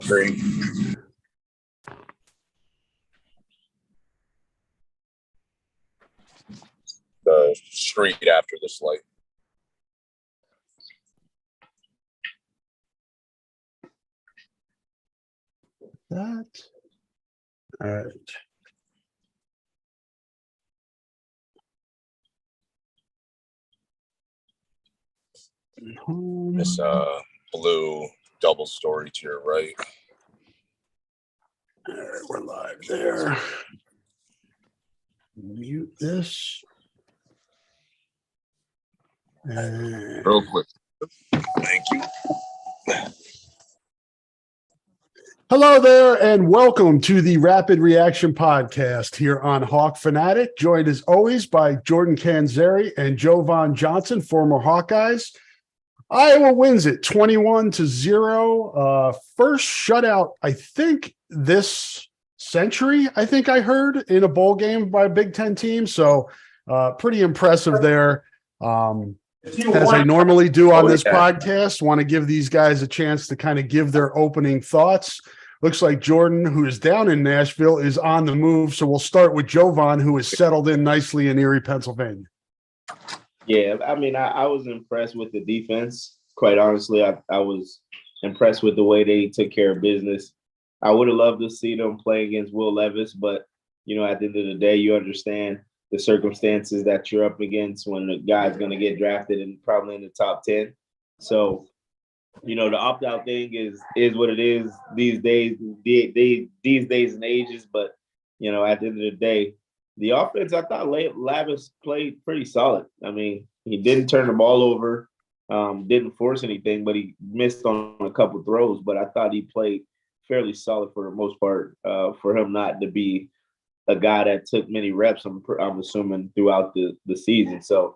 Great. The street after this light. That. All right. This blue double story to your right. All right, we're live there. Mute this. And Real quick. Thank you. hello there, and welcome to the Rapid Reaction Podcast here on Hawk Fanatic, joined as always by Jordan Canzeri and Jovan Johnson, former Hawkeyes. Iowa wins it 21-0. First shutout, I think, this century, I think I heard, in a bowl game by a Big Ten team. So pretty impressive there. As I normally do on this podcast, want to give these guys a chance to kind of give their opening thoughts. Looks like Jordan, who is down in Nashville, is on the move. So we'll start with Jovan, who is settled in nicely in Erie, Pennsylvania. Yeah, I mean, I was impressed with the defense. Quite honestly, I was impressed with the way they took care of business. I would have loved to see them play against Will Levis, but, you know, at the end of the day, you understand the circumstances that you're up against when the guy's going to get drafted and probably in the top 10. So, you know, the opt-out thing is what it is these days and ages. But, you know, at the end of the day, the offense, I thought Levis played pretty solid. I mean, he didn't turn the ball over, didn't force anything, but he missed on a couple throws. But I thought he played fairly solid for the most part, for him not to be a guy that took many reps, I'm assuming, throughout the season. So,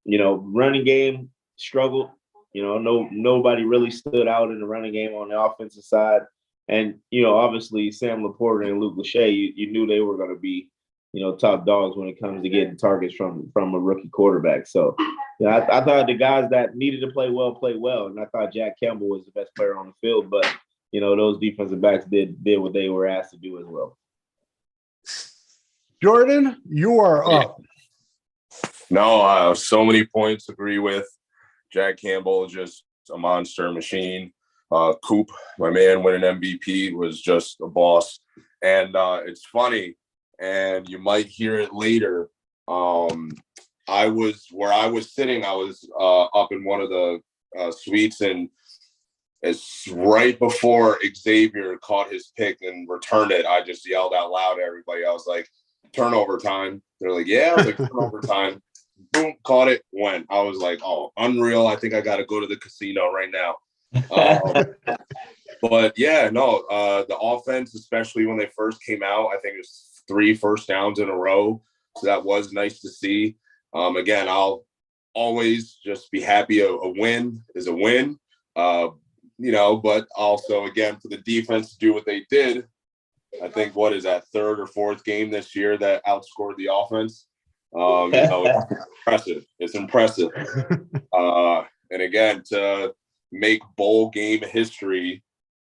you know, running game struggled. You know, nobody really stood out in the running game on the offensive side. And, you know, obviously Sam Laporta and Luke Lachey, you knew they were going to be, you know, top dogs when it comes to getting targets from a rookie quarterback. So, you know, I thought the guys that needed to play well played well, and I thought Jack Campbell was the best player on the field. But, you know, those defensive backs did what they were asked to do as well. Jordan, you are up. No, so many points agree with. Jack Campbell, just a monster machine. Coop, my man, winning MVP, was just a boss. And it's funny, and you might hear it later. I was sitting, I was up in one of the suites, and it's right before Xavier caught his pick and returned it. I just yelled out loud at everybody. I was like, turnover time. They're like, yeah. I was like, turnover time. Boom, caught it, went. I was like, oh, unreal. I think I got to go to the casino right now. But yeah, no, the offense, especially when they first came out, I think it was 3 first downs in a row. So that was nice to see. Again, I'll always just be happy. A win is a win, you know, but also, again, for the defense to do what they did, I think, what is that, 3rd or 4th game this year that outscored the offense? You know, it's impressive. It's impressive. And again, to make bowl game history,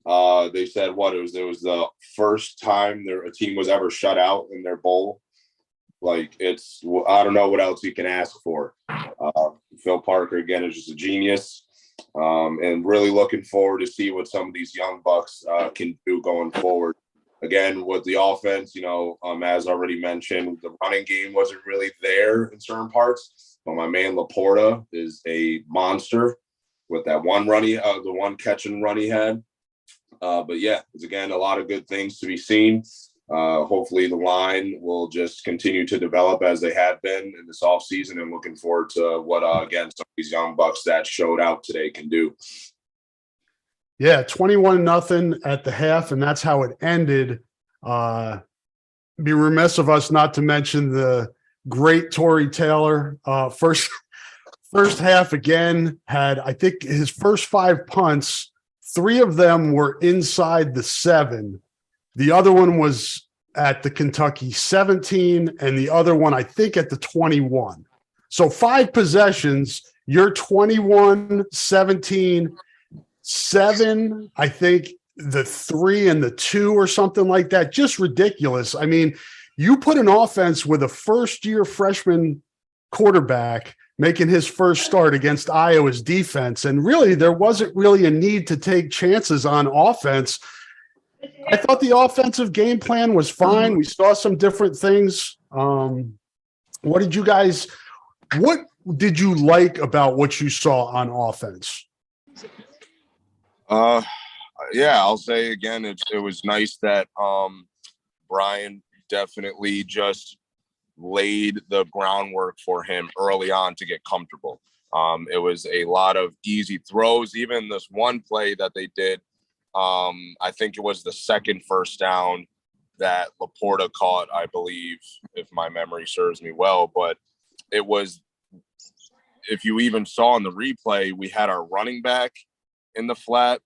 they said it was the first time a team was ever shut out in their bowl. Like, I don't know what else you can ask for. Phil Parker, again, is just a genius. And really looking forward to see what some of these young bucks can do going forward. Again, with the offense, you know, as already mentioned, the running game wasn't really there in certain parts. But my man Laporta is a monster with that the one catch and run he had. But yeah, it's, again, a lot of good things to be seen. Hopefully the line will just continue to develop as they have been in this offseason, and looking forward to what, again, some of these young bucks that showed out today can do. Yeah, 21-0 at the half, and that's how it ended. Be remiss of us not to mention the great Tory Taylor. First half, again, had, I think, his first 5 punts, 3 of them were inside the 7. The other one was at the Kentucky 17, and the other one, I think, at the 21. So 5 possessions, you're 21, 17, 7, I think, the 3 and the 2 or something like that. Just ridiculous. I mean, you put an offense with a first-year freshman quarterback making his first start against Iowa's defense, and really there wasn't really a need to take chances on offense. I thought the offensive game plan was fine. We saw some different things. What did you like about what you saw on offense? Yeah, I'll say again, it was nice that Brian definitely just laid the groundwork for him early on to get comfortable. It was a lot of easy throws. Even this one play that they did, I think it was the second first down that Laporta caught, I believe, if my memory serves me well. But it was, if you even saw in the replay, we had our running back in the flat,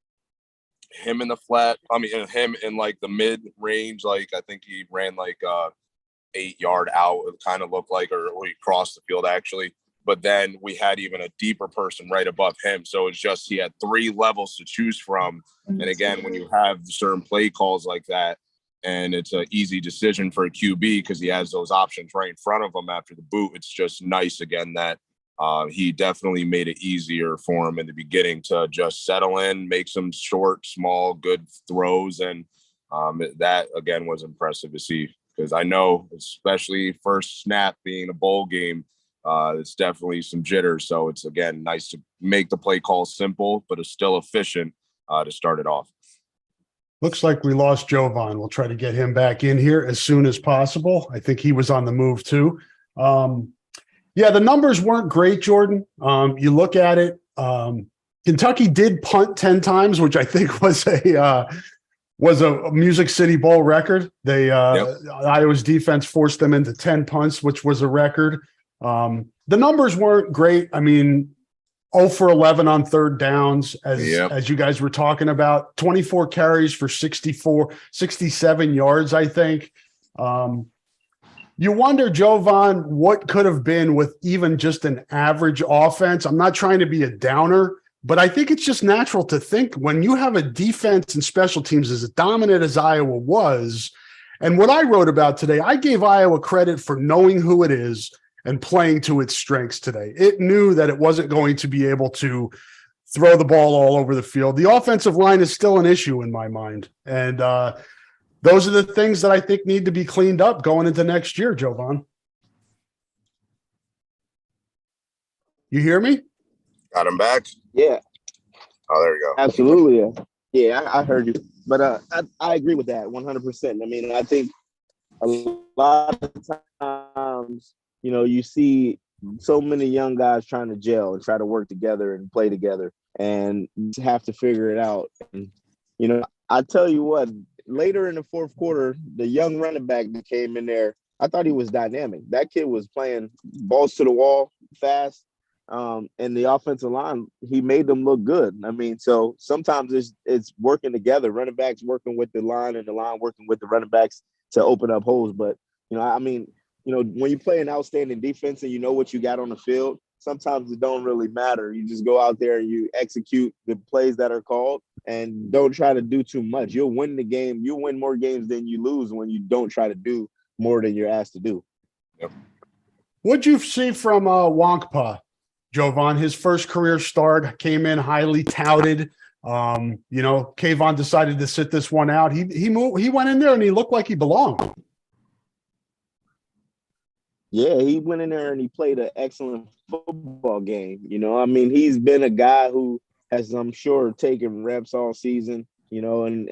him in the flat. I mean, him in like the mid range. Like, I think he ran like 8-yard out. It kind of looked like, or he crossed the field actually. But then we had even a deeper person right above him. So it's just, he had 3 levels to choose from. And again, when you have certain play calls like that, and it's an easy decision for a QB because he has those options right in front of him after the boot, it's just nice again that he definitely made it easier for him in the beginning to just settle in, make some short, small, good throws. And that, again, was impressive to see, because I know, especially first snap being a bowl game, it's definitely some jitters. So it's, again, nice to make the play call simple, but it's still efficient to start it off. Looks like we lost Jovan. We'll try to get him back in here as soon as possible. I think he was on the move too. Yeah, the numbers weren't great, Jordan. You look at it, Kentucky did punt 10 times, which I think was a Music City Bowl record. Iowa's defense forced them into 10 punts, which was a record. The numbers weren't great. I mean, 0 for 11 on third downs, as you guys were talking about. 24 carries for 67 yards, I think. You wonder, Jovan, what could have been with even just an average offense. I'm not trying to be a downer, but I think it's just natural to think when you have a defense and special teams as dominant as Iowa was, and what I wrote about today, I gave Iowa credit for knowing who it is and playing to its strengths today. It knew that it wasn't going to be able to throw the ball all over the field. The offensive line is still an issue in my mind. And those are the things that I think need to be cleaned up going into next year, Jovan. You hear me? Got him back? Yeah. Oh, there you go. Absolutely. Yeah, I heard you. But I agree with that 100%. I mean, I think a lot of times, you know, you see so many young guys trying to gel and try to work together and play together, and you have to figure it out. And, you know, I tell you what, later in the fourth quarter, the young running back that came in there, I thought he was dynamic. That kid was playing balls to the wall fast. And the offensive line, he made them look good. I mean, so sometimes it's working together, running backs working with the line and the line working with the running backs to open up holes. But, you know, I mean, you know, when you play an outstanding defense and you know what you got on the field, sometimes it don't really matter. You just go out there and you execute the plays that are called and don't try to do too much. You'll win the game. You'll win more games than you lose when you don't try to do more than you're asked to do. Yep. What'd you see from Wonkpa, Jovan? His first career start, came in highly touted. You know, Kayvon decided to sit this one out. He went in there and he looked like he belonged. Yeah, he went in there and he played an excellent football game. You know, I mean, he's been a guy who has, I'm sure, taken reps all season, you know, and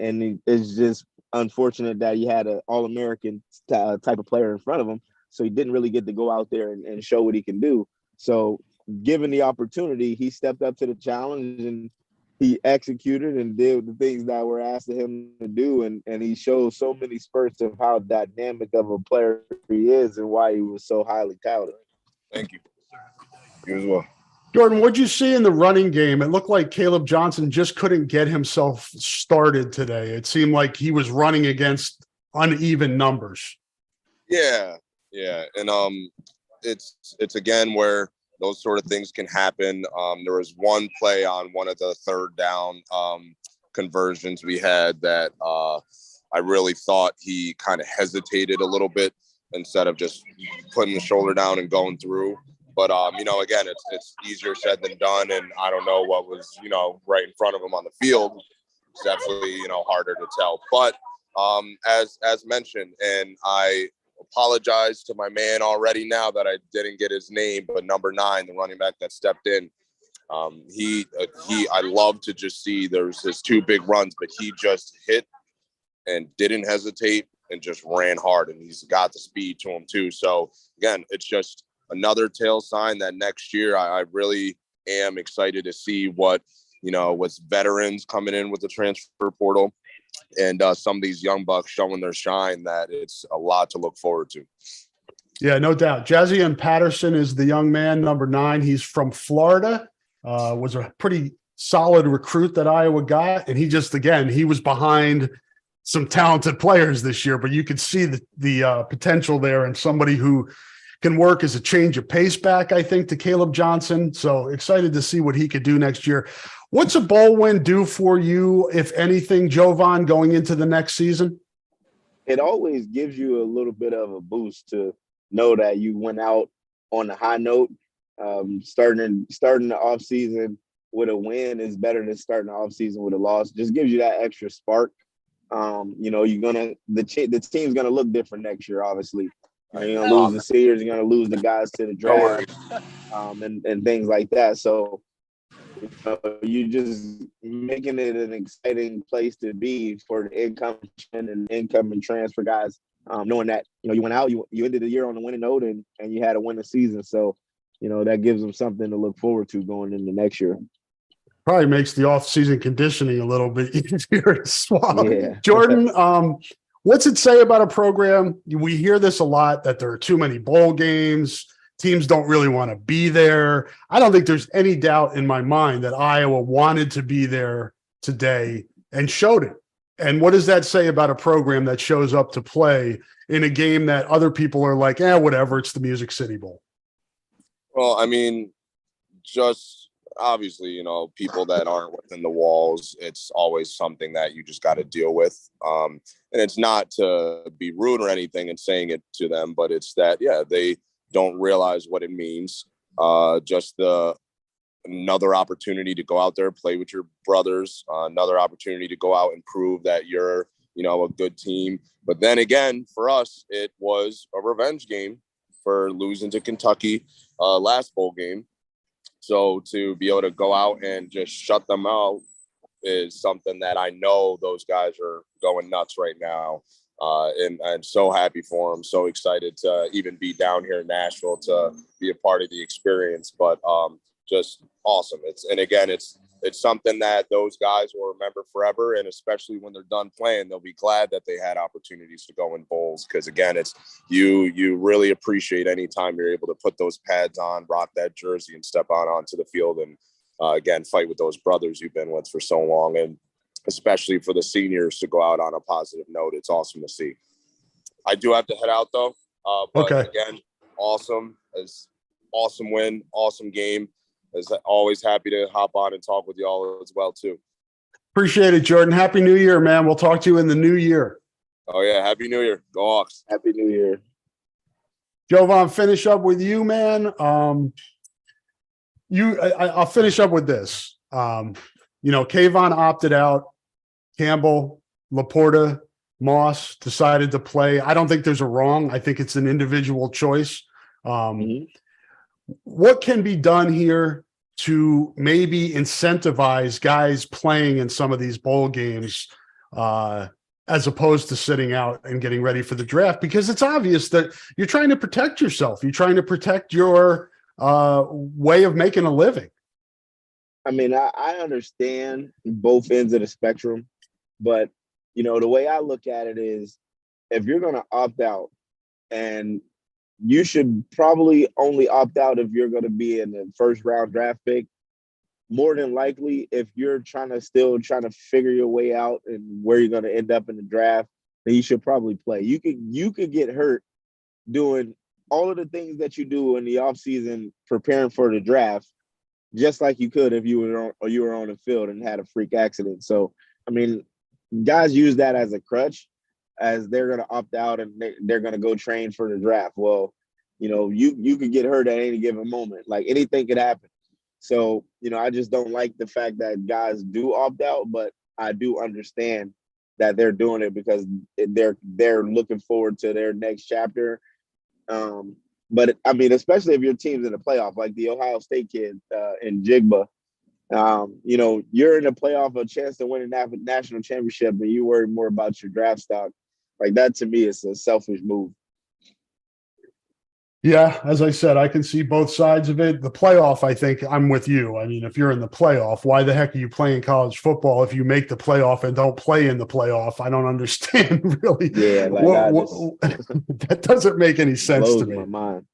it's just unfortunate that he had an All-American type of player in front of him. So he didn't really get to go out there and show what he can do. So given the opportunity, he stepped up to the challenge and he executed and did the things that were asked of him to do. And he showed so many spurts of how dynamic of a player he is and why he was so highly touted. Thank you. You as well. Jordan, what'd you see in the running game? It looked like Caleb Johnson just couldn't get himself started today. It seemed like he was running against uneven numbers. Yeah. And it's again where those sort of things can happen. There was one play on one of the third down conversions we had that I really thought he kind of hesitated a little bit instead of just putting the shoulder down and going through. But, again, it's easier said than done. And I don't know what was, right in front of him on the field. It's definitely, harder to tell. But as mentioned, and I apologize to my man already now that I didn't get his name, but number 9, the running back that stepped in, I love to just see there's his 2 big runs, but he just hit and didn't hesitate and just ran hard, and he's got the speed to him too. So again, it's just another tail sign that next year I really am excited to see what, with veterans coming in with the transfer portal and some of these young bucks showing their shine, that it's a lot to look forward to. Yeah, no doubt. Jazian Patterson is the young man, number 9. He's from Florida, was a pretty solid recruit that Iowa got. And he was behind some talented players this year, but you could see the potential there, and somebody who can work as a change of pace back, I think, to Caleb Johnson. So excited to see what he could do next year. What's a bowl win do for you, if anything, Jovan, going into the next season? It always gives you a little bit of a boost to know that you went out on a high note. Starting the off season with a win is better than starting the off season with a loss. Just gives you that extra spark. The team's gonna look different next year. Obviously, you're gonna lose the seniors. You're gonna lose the guys to the draft, and things like that. So, you just making it an exciting place to be for the incoming transfer guys. Knowing that you went out, you ended the year on a winning note, and you had a winning season. So, that gives them something to look forward to going into next year. Probably makes the off-season conditioning a little bit easier to swallow. Yeah. Jordan, what's it say about a program? We hear this a lot, that there are too many bowl games. Teams don't really want to be there. I don't think there's any doubt in my mind that Iowa wanted to be there today and showed it. And what does that say about a program that shows up to play in a game that other people are like, whatever, it's the Music City Bowl? Well, I mean, just obviously, people that aren't within the walls, it's always something that you just got to deal with. And it's not to be rude or anything and saying it to them, but it's that, they don't realize what it means. Just another opportunity to go out there, play with your brothers, another opportunity to go out and prove that you're, a good team. But then again, for us, it was a revenge game for losing to Kentucky last bowl game. So to be able to go out and just shut them out is something that I know those guys are going nuts right now. And I'm so happy for them. So excited to even be down here in Nashville to be a part of the experience. But just awesome. It's something that those guys will remember forever. And especially when they're done playing, they'll be glad that they had opportunities to go in bowls. Because again, it's you really appreciate any time you're able to put those pads on, rock that jersey, and step out onto the field and again, fight with those brothers you've been with for so long. And especially for the seniors to go out on a positive note, it's awesome to see. I do have to head out though. But okay. Again, awesome win, awesome game. As always, happy to hop on and talk with y'all as well too. Appreciate it, Jordan. Happy New Year, man. We'll talk to you in the new year. Oh yeah, Happy New Year. Go Hawks. Happy New Year. Jovan, finish up with you, man. I'll finish up with this. Kayvon opted out. Campbell, Laporta, Moss decided to play. I don't think there's a wrong. I think it's an individual choice. What can be done here to maybe incentivize guys playing in some of these bowl games as opposed to sitting out and getting ready for the draft? Because it's obvious that you're trying to protect yourself. You're trying to protect your way of making a living. I mean, I understand both ends of the spectrum, but, the way I look at it is if you're going to opt out, and you should probably only opt out if you're going to be in the first round draft pick. More than likely, if you're trying to figure your way out and where you're going to end up in the draft, then you should probably play. You could get hurt doing all of the things that you do in the offseason preparing for the draft, just like you could if you were on the field and had a freak accident. So I mean, guys use that as a crutch, as they're going to opt out and they're going to go train for the draft. Well, you could get hurt at any given moment. Like anything could happen. So, I just don't like the fact that guys do opt out, but I do understand that they're doing it because they're looking forward to their next chapter. But I mean, especially if your team's in the playoff, like the Ohio State kid in Jigba, you're in the playoff, a chance to win a national championship, and you worry more about your draft stock. Like that to me is a selfish move. Yeah, as I said, I can see both sides of it. The playoff, I think I'm with you. I mean, if you're in the playoff, why the heck are you playing college football if you make the playoff and don't play in the playoff? I don't understand really. Yeah, That doesn't make any sense to blows me. my mind.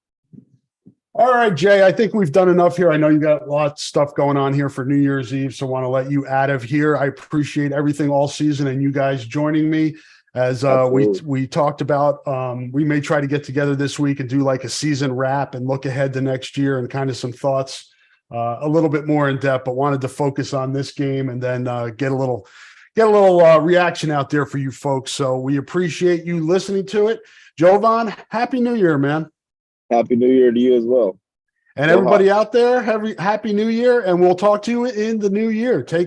All right, Jay, I think we've done enough here. I know you got lots of stuff going on here for New Year's Eve, so I want to let you out of here. I appreciate everything all season and you guys joining me. As we talked about, we may try to get together this week and do like a season wrap and look ahead to next year and kind of some thoughts a little bit more in depth, but wanted to focus on this game and then get a little reaction out there for you folks. So we appreciate you listening to it. Jovan, Happy New Year, man. Happy New Year to you as well. And everybody out there, happy New Year, and we'll talk to you in the new year. Take